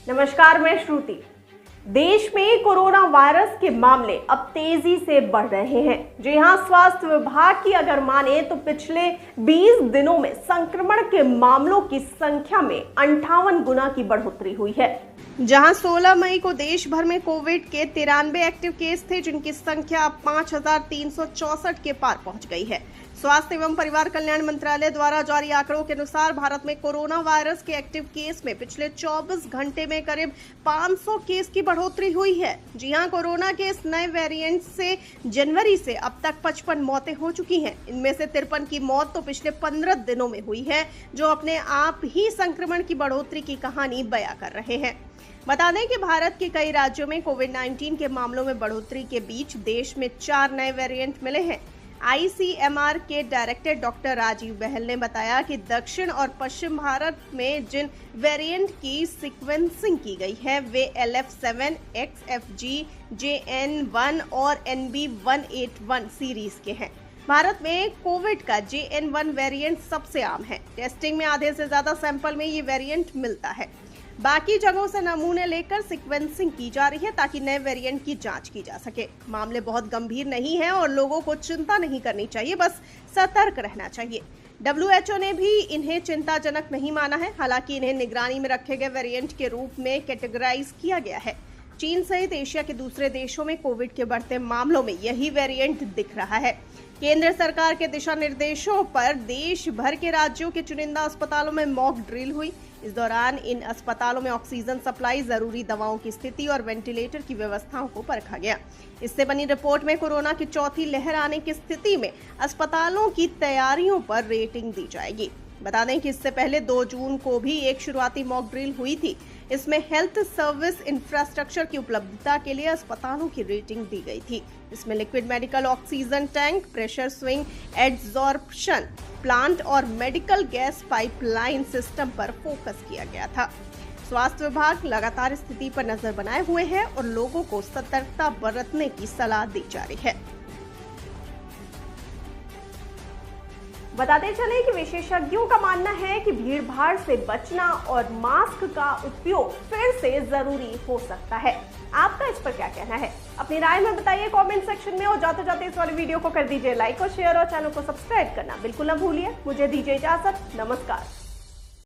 नमस्कार, मैं श्रुति। देश में कोरोना वायरस के मामले अब तेजी से बढ़ रहे हैं। जी हां, स्वास्थ्य विभाग की अगर माने तो पिछले 20 दिनों में संक्रमण के मामलों की संख्या में 58 गुना की बढ़ोतरी हुई है। जहां 16 मई को देश भर में कोविड के 93 एक्टिव केस थे, जिनकी संख्या अब 5364 के पार पहुंच गई है। स्वास्थ्य एवं परिवार कल्याण मंत्रालय द्वारा जारी आंकड़ों के अनुसार भारत में कोरोना वायरस के एक्टिव केस में पिछले 24 घंटे में करीब 500 केस की बढ़ोतरी हुई है। जी हां, कोरोना के इस नए वेरिएंट से जनवरी से अब तक 55 मौतें हो चुकी हैं। इनमें से 53 की मौत तो पिछले 15 दिनों में हुई है, जो अपने आप ही संक्रमण की बढ़ोतरी की कहानी बयां कर रहे हैं। बता दें कि भारत के कई राज्यों में कोविड-19 के मामलों में बढ़ोतरी के बीच देश में 4 नए वेरिएंट मिले हैं। आईसीएमआर के डायरेक्टर डॉक्टर राजीव बहल ने बताया कि दक्षिण और पश्चिम भारत में जिन वेरिएंट की सीक्वेंसिंग की गई है वे LF7, XFG, JN1 और NB181 सीरीज के हैं। भारत में कोविड का JN1 वेरिएंट सबसे आम है। टेस्टिंग में आधे से ज्यादा सैंपल में ये वेरिएंट मिलता है। बाकी जगहों से नमूने लेकर सीक्वेंसिंग की जा रही है ताकि नए वेरिएंट की जांच की जा सके। मामले बहुत गंभीर नहीं है और लोगों को चिंता नहीं करनी चाहिए, बस सतर्क रहना चाहिए। WHO ने भी इन्हें चिंताजनक नहीं माना है। हालांकि इन्हें निगरानी में रखे गए वेरिएंट के रूप में कैटेगराइज किया गया है। चीन सहित एशिया के दूसरे देशों में कोविड के बढ़ते मामलों में यही वेरिएंट दिख रहा है। केंद्र सरकार के दिशा निर्देशों पर देश भर के राज्यों के चुनिंदा अस्पतालों में मॉक ड्रिल हुई। इस दौरान इन अस्पतालों में ऑक्सीजन सप्लाई, जरूरी दवाओं की स्थिति और वेंटिलेटर की व्यवस्थाओं को परखा गया। इससे बनी रिपोर्ट में कोरोना की चौथी लहर आने की स्थिति में अस्पतालों की तैयारियों पर रेटिंग दी जाएगी। बता दें कि इससे पहले 2 जून को भी एक शुरुआती मॉक ड्रिल हुई थी। इसमें हेल्थ सर्विस इंफ्रास्ट्रक्चर की उपलब्धता के लिए अस्पतालों की रेटिंग दी गई थी। इसमें liquid medical oxygen tank, pressure swing adsorption plant और मेडिकल गैस पाइपलाइन सिस्टम पर फोकस किया गया था। स्वास्थ्य विभाग लगातार स्थिति पर नजर बनाए हुए है और लोगों को सतर्कता बरतने की सलाह दी जा रही है। बताते चले कि विशेषज्ञों का मानना है कि भीड़भाड़ से बचना और मास्क का उपयोग फिर से जरूरी हो सकता है। आपका इस पर क्या कहना है? अपनी राय में बताइए कमेंट सेक्शन में। और जाते जाते इस वाली वीडियो को कर दीजिए लाइक और शेयर और चैनल को सब्सक्राइब करना बिल्कुल न भूलिए। मुझे दीजिए इजाजत। नमस्कार।